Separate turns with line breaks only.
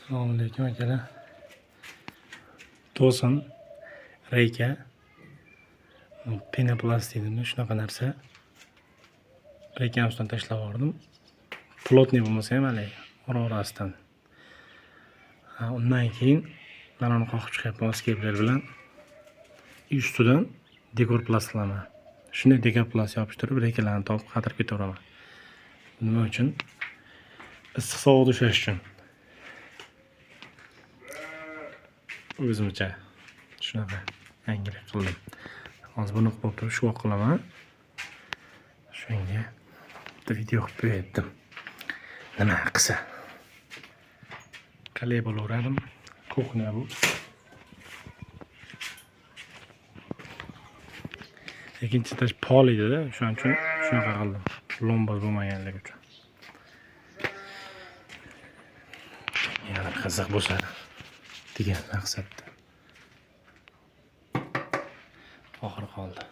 Assalomu alaykum akalar. To'sin, reyka, penoplast deydi, shunaqa narsa. Reykani ustidan tashlab yubordim. Plotniy bo'lmasa ham haligi orasidan. Undan keyin mana uni qoqib chiqyapman skepler bilan. Ustidan dekor plast qilaman. Shunday dekor plast yopishtirib, reykalarni topib qatirib ketaveraman. Nima uchun? Issiq sovuqda ushlash uchun. O'zimcha shunaqa yangilik qildim. Hozir buni qo'yib turib shu qilaman. Shunga video qilib berdim. Nima qilsa? Qalay bo'laverdim. Kuxnya bu. Ikkinchi tash pol edi-da, shuning uchun shunaqa qildim. Lomba bo'lmaganligi uchun. Yana qiziq bo'lsa degan maqsadda. Oxiri qoldi.